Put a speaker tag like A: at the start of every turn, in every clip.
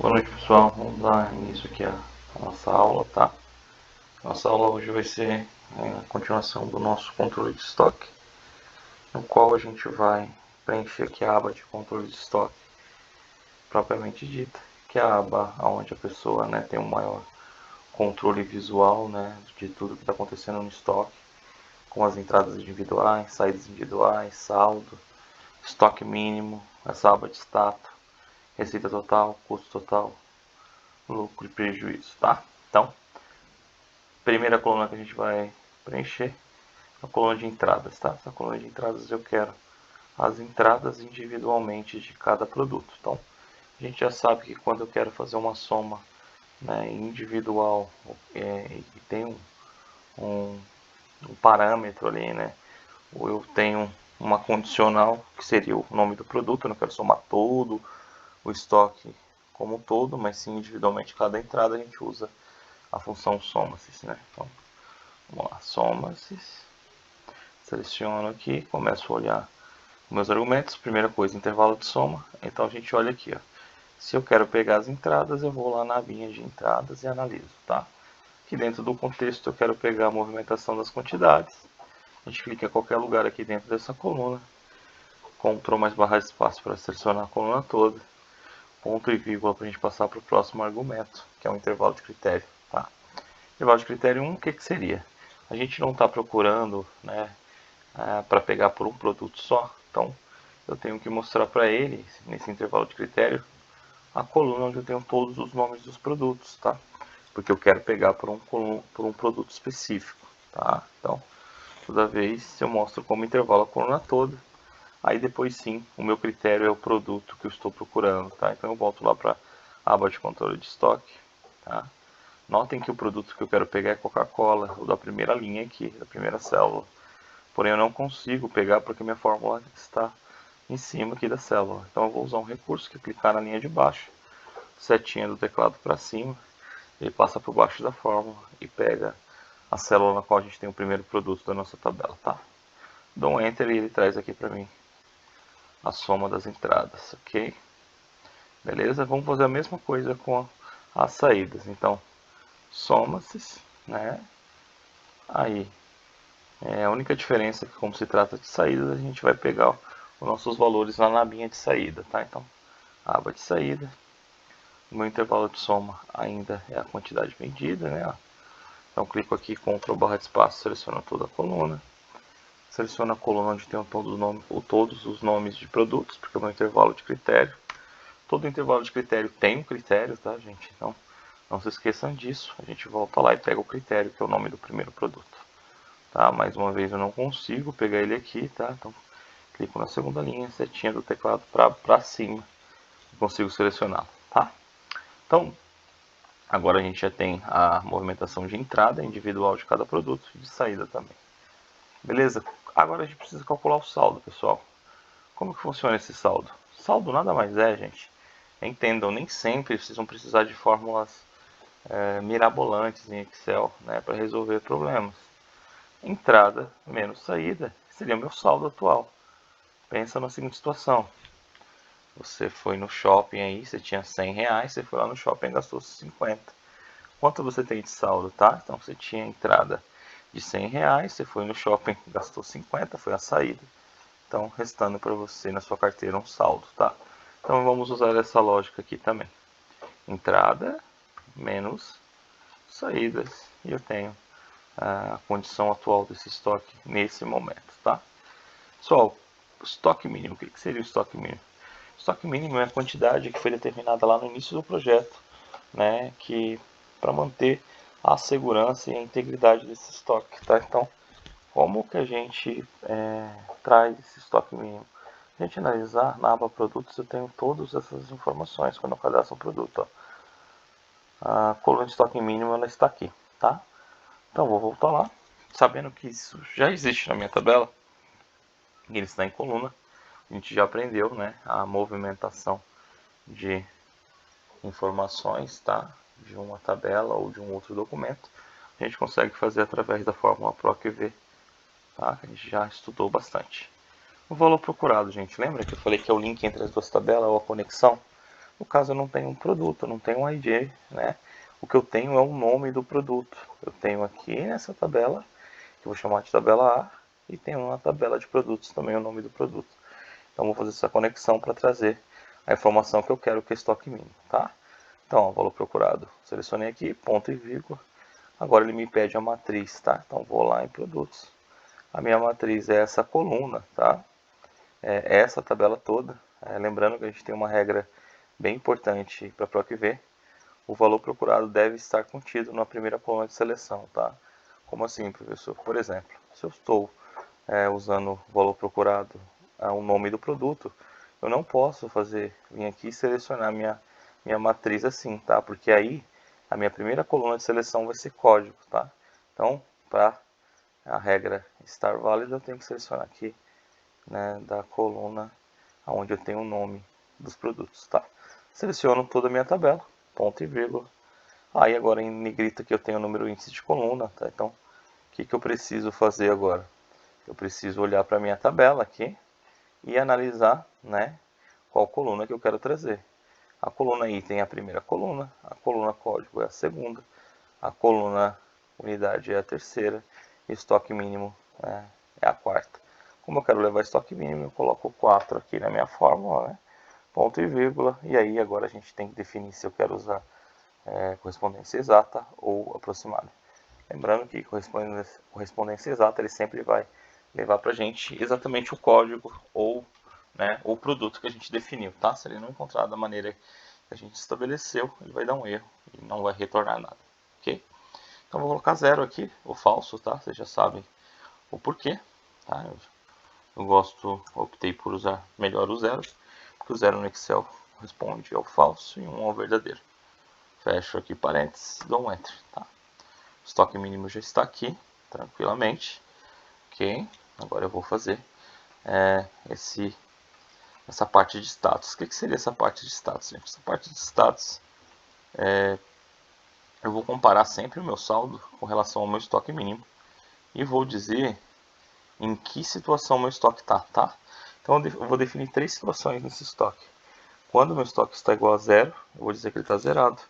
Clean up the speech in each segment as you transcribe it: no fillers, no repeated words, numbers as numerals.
A: Boa noite, pessoal. Vamos dar início aqui à nossa aula, tá? Nossa aula hoje vai ser a continuação do nosso controle de estoque, no qual a gente vai preencher aqui a aba de controle de estoque propriamente dita, que é a aba onde a pessoa, né, tem um maior controle visual, né, de tudo que está acontecendo no estoque, com as entradas individuais, saídas individuais, saldo, estoque mínimo, essa aba de status, receita total, custo total, lucro e prejuízo, tá? Então, primeira coluna que a gente vai preencher, a coluna de entradas, tá? Essa coluna de entradas eu quero as entradas individualmente de cada produto. Então, a gente já sabe que quando eu quero fazer uma soma, né, individual e tem um parâmetro ali, né? Ou eu tenho uma condicional, que seria o nome do produto, eu não quero somar todo o estoque como um todo, mas sim individualmente cada entrada a gente usa a função soma-se, né? Então, vamos lá, soma-se, seleciono aqui, começo a olhar meus argumentos, primeira coisa, intervalo de soma, então a gente olha aqui, ó. Se eu quero pegar as entradas, eu vou lá na abinha de entradas e analiso, tá? Aqui dentro do contexto eu quero pegar a movimentação das quantidades, a gente clica em qualquer lugar aqui dentro dessa coluna, Ctrl mais barra de espaço para selecionar a coluna toda, ponto e vírgula para a gente passar para o próximo argumento, que é o intervalo de critério, tá? Intervalo de critério 1, o que seria? A gente não está procurando, né, para pegar por um produto só, então eu tenho que mostrar para ele, nesse intervalo de critério, a coluna onde eu tenho todos os nomes dos produtos, tá? Porque eu quero pegar por um produto específico, tá? Então, toda vez eu mostro como intervalo a coluna toda, aí depois sim, o meu critério é o produto que eu estou procurando, tá? Então eu volto lá para a aba de controle de estoque, tá? Notem que o produto que eu quero pegar é Coca-Cola, o da primeira linha aqui, da primeira célula. Porém eu não consigo pegar porque minha fórmula está em cima aqui da célula. Então eu vou usar um recurso que é clicar na linha de baixo, setinha do teclado para cima, ele passa por baixo da fórmula e pega a célula na qual a gente tem o primeiro produto da nossa tabela, tá? Dou um Enter e ele traz aqui para mim a soma das entradas, ok? Beleza? Vamos fazer a mesma coisa com as saídas. Então, soma-se, né? Aí, a única diferença é que como se trata de saídas, a gente vai pegar os nossos valores lá na abinha de saída, tá? Então, aba de saída, o meu intervalo de soma ainda é a quantidade vendida, né? Então, clico aqui, Ctrl barra de espaço, seleciono toda a coluna, seleciono a coluna onde tem todos os nomes de produtos, porque é o meu intervalo de critério. Todo intervalo de critério tem um critério, tá, gente? Então, não se esqueçam disso. A gente volta lá e pega o critério, que é o nome do primeiro produto. Tá? Mais uma vez eu não consigo pegar ele aqui, tá? Então, clico na segunda linha, setinha do teclado para cima e consigo selecioná-lo, tá? Então, agora a gente já tem a movimentação de entrada individual de cada produto e de saída também. Beleza? Agora a gente precisa calcular o saldo, pessoal. Como que funciona esse saldo? Saldo nada mais é, gente. Entendam, nem sempre vocês vão precisar de fórmulas mirabolantes em Excel, né, para resolver problemas. Entrada menos saída seria meu saldo atual. Pensa na seguinte situação. Você foi no shopping aí, você tinha 100 reais, você foi lá no shopping e gastou 50. Quanto você tem de saldo, tá? Então você tinha entrada de 100 reais, você foi no shopping, gastou 50, foi a saída. Então, restando para você na sua carteira um saldo, tá? Então vamos usar essa lógica aqui também. Entrada menos saídas. E eu tenho a condição atual desse estoque nesse momento, tá? Pessoal, estoque mínimo. O que seria o estoque mínimo? O estoque mínimo é a quantidade que foi determinada lá no início do projeto, né? Que para manter a segurança e a integridade desse estoque, tá? Então, como que a gente traz esse estoque mínimo? Se a gente analisar na aba produtos, eu tenho todas essas informações quando eu cadastro um produto, ó. A coluna de estoque mínimo ela está aqui, tá? Então vou voltar lá, sabendo que isso já existe na minha tabela, ele está em coluna. A gente já aprendeu, né, a movimentação de informações, tá? De uma tabela ou de um outro documento. A gente consegue fazer através da fórmula PROC-V, tá? A gente já estudou bastante. O valor procurado, gente, lembra que eu falei que é o link entre as duas tabelas ou a conexão? No caso eu não tenho um produto, eu não tenho um ID, né? O que eu tenho é o nome do produto. Eu tenho aqui nessa tabela, que eu vou chamar de tabela A, e tenho uma tabela de produtos também o nome do produto. Então vou fazer essa conexão para trazer a informação que eu quero, que é estoque mínimo, tá? Então, ó, valor procurado, selecionei aqui, ponto e vírgula. Agora ele me pede a matriz, tá? Então vou lá em produtos. A minha matriz é essa coluna, tá? É essa tabela toda. Lembrando que a gente tem uma regra bem importante para a PROC-V. O valor procurado deve estar contido na primeira coluna de seleção, tá? Como assim, professor? Por exemplo, se eu estou usando o valor procurado, o nome do produto, eu não posso vir aqui e selecionar minha matriz assim, tá? Porque aí a minha primeira coluna de seleção vai ser código, tá? Então, para a regra estar válida, eu tenho que selecionar aqui, né, da coluna onde eu tenho o nome dos produtos, tá? Seleciono toda a minha tabela, ponto e vírgula. Aí agora em negrita aqui eu tenho o número índice de coluna, tá? Então, o que eu preciso fazer agora? Eu preciso olhar para a minha tabela aqui e analisar, né, qual coluna que eu quero trazer. A coluna item é a primeira coluna, a coluna código é a segunda, a coluna unidade é a terceira e estoque mínimo é a quarta. Como eu quero levar estoque mínimo, eu coloco 4 aqui na minha fórmula, né? Ponto e vírgula, e aí agora a gente tem que definir se eu quero usar correspondência exata ou aproximada. Lembrando que correspondência exata ele sempre vai levar para a gente exatamente o código ou, né, o produto que a gente definiu, tá? Se ele não encontrar da maneira que a gente estabeleceu, ele vai dar um erro e não vai retornar nada, ok? Então vou colocar 0 aqui, o falso, tá? Vocês já sabem o porquê, tá? Optei por usar melhor o 0, porque o 0 no Excel responde ao falso e 1 ao verdadeiro. Fecho aqui parênteses, dou um Enter, tá? O estoque mínimo já está aqui, tranquilamente. Ok, agora eu vou fazer essa parte de status. O que seria essa parte de status, gente? Essa parte de status, eu vou comparar sempre o meu saldo com relação ao meu estoque mínimo e vou dizer em que situação meu estoque está, tá? Então eu vou definir 3 situações nesse estoque. Quando o meu estoque está igual a 0, eu vou dizer que ele está zerado.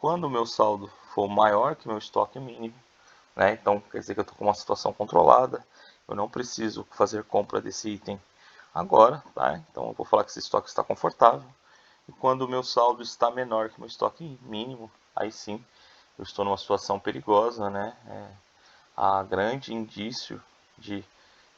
A: Quando o meu saldo for maior que o meu estoque mínimo, né? Então quer dizer que eu estou com uma situação controlada, eu não preciso fazer compra desse item agora, tá? Então eu vou falar que esse estoque está confortável. E quando o meu saldo está menor que o meu estoque mínimo, aí sim eu estou numa situação perigosa, né? Há grande indício de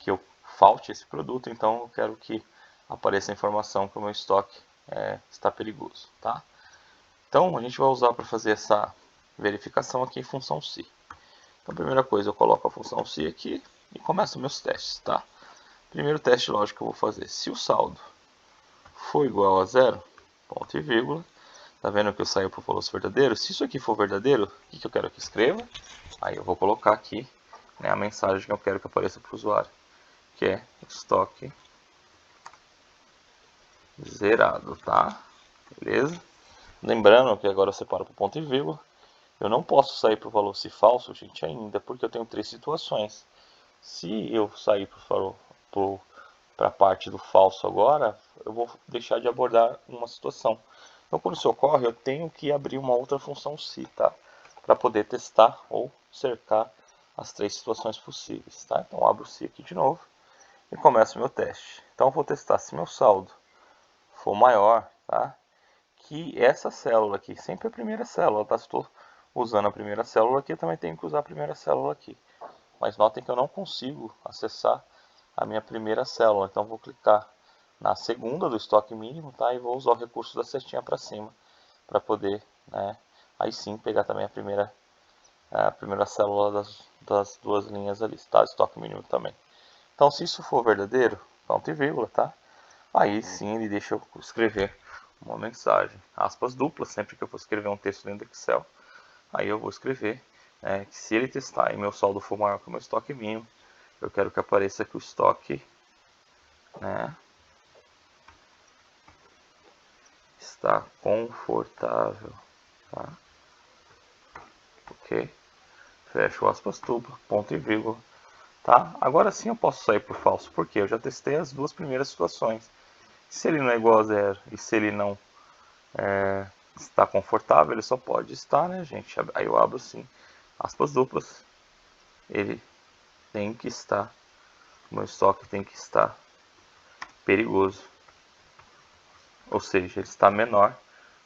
A: que eu falte esse produto, então eu quero que apareça a informação que o meu estoque está perigoso, tá? Então a gente vai usar para fazer essa verificação aqui em função se. Então, a primeira coisa, eu coloco a função se aqui e começo meus testes, tá? Primeiro teste lógico que eu vou fazer, se o saldo for igual a 0, ponto e vírgula, tá vendo que eu saio para o valor verdadeiro? Se isso aqui for verdadeiro, o que eu quero que escreva? Aí eu vou colocar aqui, né, a mensagem que eu quero que apareça para o usuário, que é estoque zerado, tá? Beleza? Lembrando que agora eu separo para o ponto e vírgula. Eu não posso sair para o valor se falso, gente, ainda, porque eu tenho 3 situações. Se eu sair para a parte do falso agora, eu vou deixar de abordar uma situação. Então, quando isso ocorre, eu tenho que abrir uma outra função se, tá? Para poder testar ou cercar as 3 situações possíveis, tá? Então, abro o se aqui de novo e começo o meu teste. Então, eu vou testar se meu saldo for maior, tá? Que essa célula aqui, sempre a primeira célula, tá? Se estou usando a primeira célula aqui, eu também tenho que usar a primeira célula aqui. Mas notem que eu não consigo acessar a minha primeira célula, então vou clicar na segunda do estoque mínimo, tá? E vou usar o recurso da setinha para cima, para poder, né, aí sim pegar também a primeira célula das duas linhas ali, tá? Estoque mínimo também. Então, se isso for verdadeiro, ponto e vírgula, tá? Aí sim ele deixa eu escrever uma mensagem, aspas duplas, sempre que eu for escrever um texto dentro do Excel. Aí eu vou escrever que se ele testar e meu saldo for maior que o meu estoque mínimo, eu quero que apareça que o estoque, né, está confortável, tá? Ok? Fecho aspas duplas, ponto e vírgula, tá? Agora sim eu posso sair por falso, porque eu já testei as duas primeiras situações. Se ele não é igual a 0 e se ele não está confortável, ele só pode estar, né, gente? Aí eu abro assim, aspas duplas, ele tem que estar, o meu estoque tem que estar perigoso. Ou seja, ele está menor,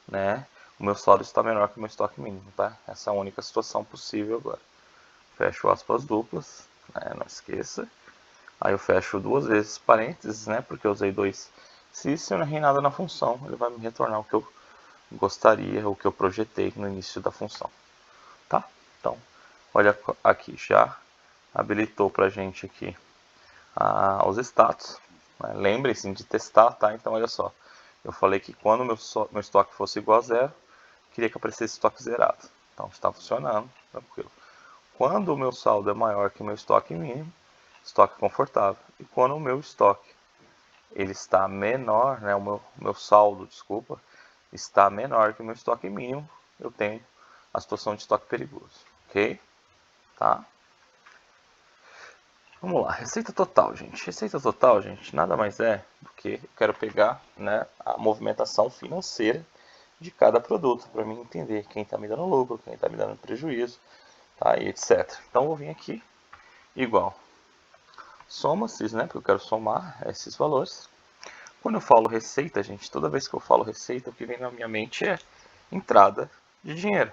A: né? O meu saldo está menor que o meu estoque mínimo, tá? Essa é a única situação possível agora. Fecho aspas duplas, né? Não esqueça. Aí eu fecho duas vezes parênteses, né? Porque eu usei dois. Se eu não errei nada na função, ele vai me retornar o que eu gostaria, o que eu projetei no início da função, tá? Então, olha aqui, já habilitou pra gente aqui os status. Né? Lembrem-se de testar, tá? Então, olha só. Eu falei que quando meu estoque fosse igual a zero, queria que aparecesse estoque zerado. Então, está funcionando, tranquilo. Quando o meu saldo é maior que o meu estoque mínimo, estoque confortável. E quando o meu estoque ele está menor, né, o meu saldo, desculpa, está menor que o meu estoque mínimo, eu tenho a situação de estoque perigoso, ok? Tá? Vamos lá, receita total, gente. Receita total, gente, nada mais é do que eu quero pegar, né, a movimentação financeira de cada produto para mim entender quem está me dando lucro, quem está me dando prejuízo, tá, e etc. Então eu vou vir aqui igual soma-se, né, porque eu quero somar esses valores. Quando eu falo receita, gente, toda vez que eu falo receita, o que vem na minha mente é entrada de dinheiro.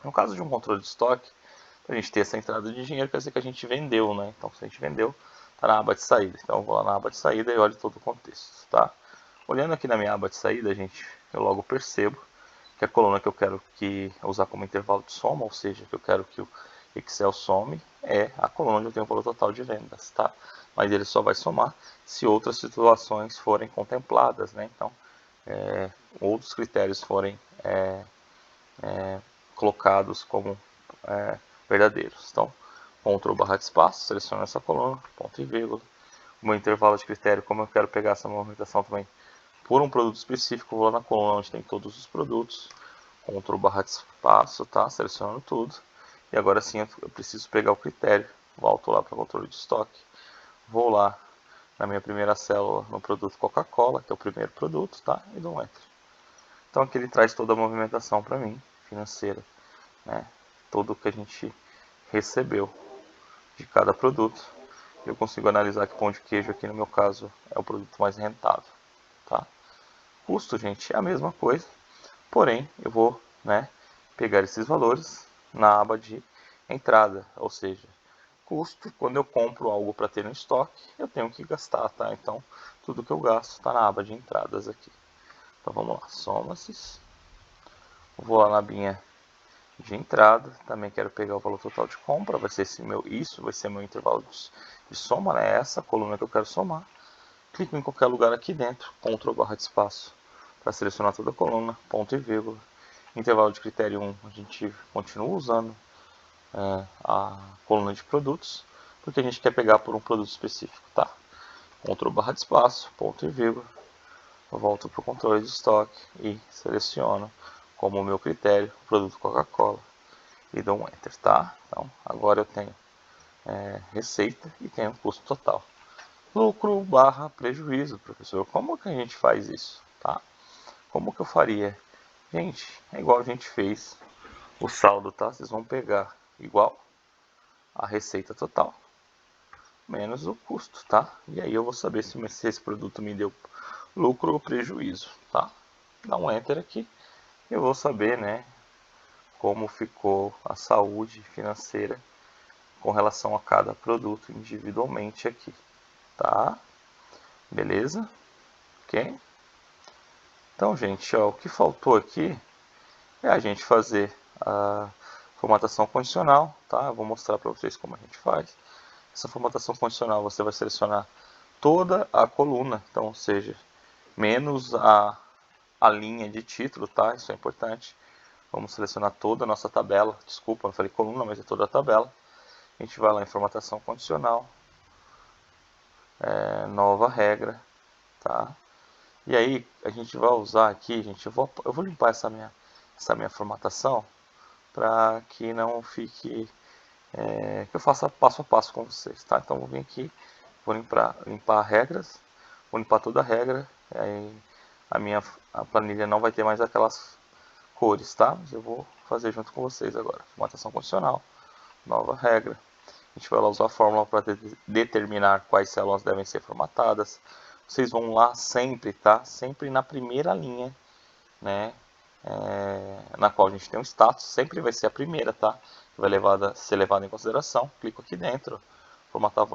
A: No caso de um controle de estoque, para a gente ter essa entrada de dinheiro, quer dizer que a gente vendeu, né? Então, se a gente vendeu, está na aba de saída. Então, eu vou lá na aba de saída e olho todo o contexto, tá? Olhando aqui na minha aba de saída, gente, eu logo percebo que a coluna que eu quero usar como intervalo de soma, ou seja, que eu quero que o Excel some, é a coluna onde eu tenho o valor total de vendas, tá? Mas ele só vai somar se outras situações forem contempladas, né? Então, outros critérios forem colocados como verdadeiros. Então, Ctrl barra de espaço, seleciono essa coluna, ponto e vírgula. O meu intervalo de critério, como eu quero pegar essa movimentação também por um produto específico, vou lá na coluna onde tem todos os produtos, Ctrl barra de espaço, tá? Selecionando tudo. E agora sim eu preciso pegar o critério. Volto lá para o controle de estoque. Vou lá na minha primeira célula no produto Coca-Cola, que é o primeiro produto, tá? E dou um Enter. Então aqui ele traz toda a movimentação para mim, financeira, né? Tudo que a gente recebeu de cada produto. Eu consigo analisar que pão de queijo aqui no meu caso é o produto mais rentável, tá? Custo, gente, é a mesma coisa, porém eu vou, né, pegar esses valores na aba de entrada, ou seja, custo, quando eu compro algo para ter no estoque, eu tenho que gastar, tá? Então, tudo que eu gasto está na aba de entradas aqui. Então vamos lá, soma-se, vou lá na abinha de entrada, também quero pegar o valor total de compra, vai ser isso vai ser meu intervalo de soma, né? Essa coluna que eu quero somar. Clico em qualquer lugar aqui dentro, Ctrl barra de espaço, para selecionar toda a coluna, ponto e vírgula. Intervalo de critério 1, a gente continua usando a coluna de produtos, porque a gente quer pegar por um produto específico, tá? Ctrl barra de espaço, ponto e vírgula. Eu volto para o controle de estoque e seleciono como meu critério o produto Coca-Cola e dou um Enter, tá? Então, agora eu tenho receita e tenho custo total. Lucro barra prejuízo, professor. Como que a gente faz isso, tá? Como que eu faria? Gente, é igual a gente fez o saldo, tá? Vocês vão pegar igual a receita total menos o custo, tá? E aí eu vou saber se esse produto me deu lucro ou prejuízo, tá? Dá um Enter aqui. Eu vou saber, né, como ficou a saúde financeira com relação a cada produto individualmente aqui, tá? Beleza? Ok? Então, gente, ó, o que faltou aqui é a gente fazer a formatação condicional, tá? Eu vou mostrar para vocês como a gente faz. Essa formatação condicional você vai selecionar toda a coluna, então, ou seja, menos a linha de título, tá? Isso é importante. Vamos selecionar toda a nossa tabela. Desculpa, não falei coluna, mas é toda a tabela. A gente vai lá em formatação condicional, nova regra, tá? E aí a gente vai usar aqui, gente, eu vou limpar essa minha formatação para que não fique, que eu faça passo a passo com vocês, tá? Então vou vir aqui, vou limpar regras, vou limpar toda a regra, aí a planilha não vai ter mais aquelas cores, tá? Mas eu vou fazer junto com vocês agora. Formatação condicional, nova regra. A gente vai lá usar a fórmula para determinar quais células devem ser formatadas. Vocês vão lá sempre, tá? Sempre na primeira linha, né? Na qual a gente tem um status, sempre vai ser a primeira, tá? Vai ser levada em consideração. Clico aqui dentro, formatar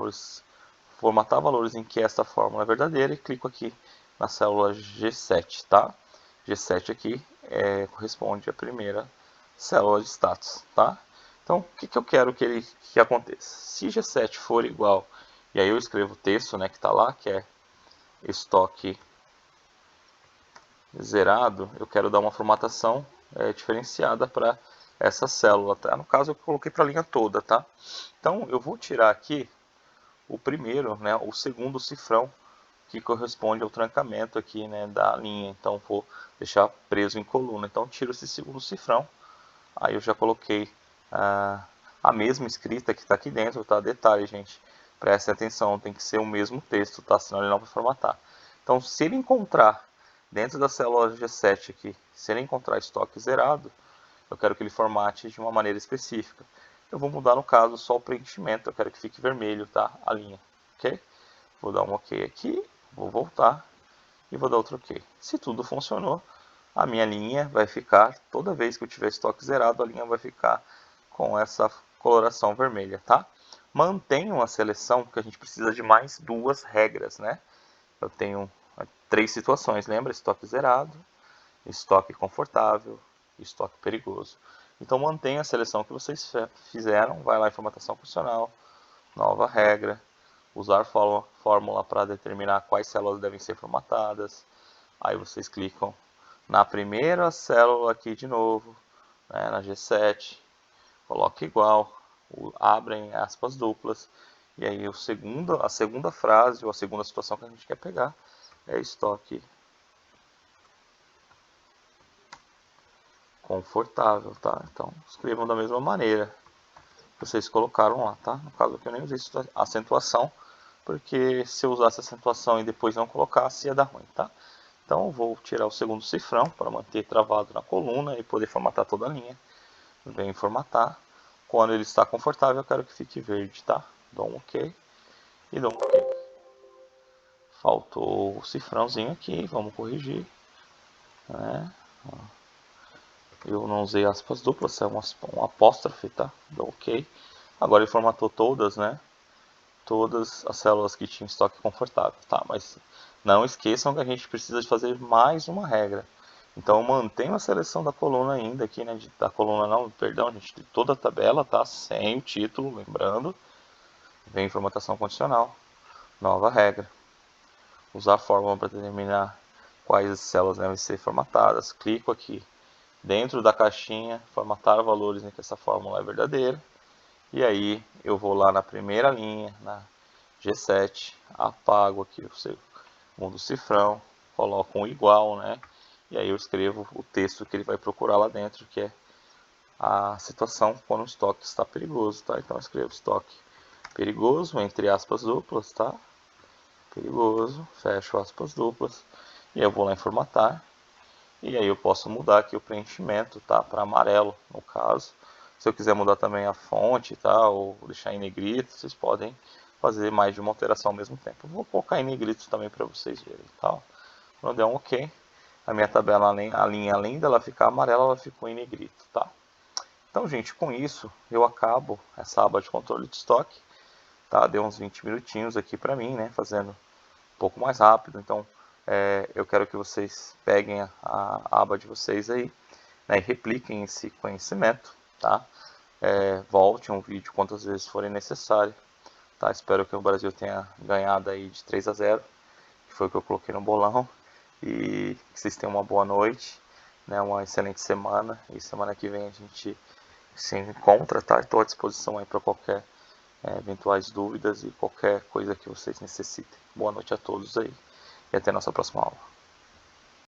A: valores em que esta fórmula é verdadeira e clico aqui na célula G7, tá? G7 aqui corresponde à primeira célula de status, tá? Então, o que eu quero que aconteça? Se G7 for igual, e aí eu escrevo o texto, né, que está lá, que é estoque zerado, eu quero dar uma formatação diferenciada para essa célula, tá? No caso, eu coloquei para a linha toda, tá? Então, eu vou tirar aqui o primeiro, né, o segundo cifrão, que corresponde ao trancamento aqui, né, da linha. Então, vou deixar preso em coluna. Então, tiro esse segundo cifrão. Aí eu já coloquei a mesma escrita que está aqui dentro, tá? Detalhe, gente, prestem atenção, tem que ser o mesmo texto, tá? Senão ele não vai formatar. Então, se ele encontrar dentro da célula G7 aqui, se ele encontrar estoque zerado, eu quero que ele formate de uma maneira específica. Eu vou mudar, no caso, só o preenchimento, eu quero que fique vermelho, tá? A linha, ok? Vou dar um ok aqui, vou voltar e vou dar outro ok. Se tudo funcionou, a minha linha vai ficar, toda vez que eu tiver estoque zerado, a linha vai ficar com essa coloração vermelha, tá? Mantenham a seleção, porque a gente precisa de mais duas regras, né? Eu tenho 3 situações, lembra? Estoque zerado, estoque confortável, estoque perigoso. Então mantenha a seleção que vocês fizeram, vai lá em formatação condicional, nova regra, usar fórmula para determinar quais células devem ser formatadas. Aí vocês clicam na primeira célula aqui de novo, né, na G7, coloca igual, abrem aspas duplas, e aí a segunda frase ou a segunda situação que a gente quer pegar é estoque confortável, tá? Então escrevam da mesma maneira que vocês colocaram lá, tá? No caso aqui eu nem usei acentuação, porque se eu usasse acentuação e depois não colocasse ia dar ruim, tá? Então eu vou tirar o segundo cifrão para manter travado na coluna e poder formatar toda a linha. Venho formatar. Quando ele está confortável eu quero que fique verde, tá? Dou um OK e dou um OK. Faltou o cifrãozinho aqui, vamos corrigir, né? Eu não usei aspas duplas, é um apóstrofe, tá? Dou OK. Agora ele formatou todas, né? Todas as células que tinham estoque confortável, tá? Mas não esqueçam que a gente precisa de fazer mais uma regra. Então mantenho a seleção da coluna ainda aqui, né? Da coluna não, perdão, gente, de toda a tabela, tá? Sem o título, lembrando. Vem formatação condicional, nova regra. Usar a fórmula para determinar quais células devem ser formatadas. Clico aqui dentro da caixinha, formatar valores em que essa fórmula é verdadeira. E aí eu vou lá na primeira linha, na G7, apago aqui o segundo cifrão, coloco um igual, né? E aí eu escrevo o texto que ele vai procurar lá dentro, que é a situação quando o estoque está perigoso, tá? Então eu escrevo estoque perigoso, entre aspas duplas, tá? Perigoso, fecho aspas duplas, e eu vou lá em formatar, e aí eu posso mudar aqui o preenchimento, tá? Para amarelo, no caso. Se eu quiser mudar também a fonte, tá? Ou deixar em negrito, vocês podem fazer mais de uma alteração ao mesmo tempo. Eu vou colocar em negrito também para vocês verem, tá? Quando der um OK, a minha tabela, a linha, além dela ficar amarela, ela ficou em negrito, tá? Então, gente, com isso, eu acabo essa aba de controle de estoque, tá? Deu uns 20 minutinhos aqui para mim, né? Fazendo um pouco mais rápido, então eu quero que vocês peguem a aba de vocês aí, né, e repliquem esse conhecimento, tá? Volte um vídeo quantas vezes forem necessário, tá? Espero que o Brasil tenha ganhado aí de 3-0, que foi o que eu coloquei no bolão, e que vocês tenham uma boa noite, né, uma excelente semana, e semana que vem a gente se encontra, tá? Estou à disposição aí para qualquer eventuais dúvidas e qualquer coisa que vocês necessitem. Boa noite a todos aí e até a nossa próxima aula.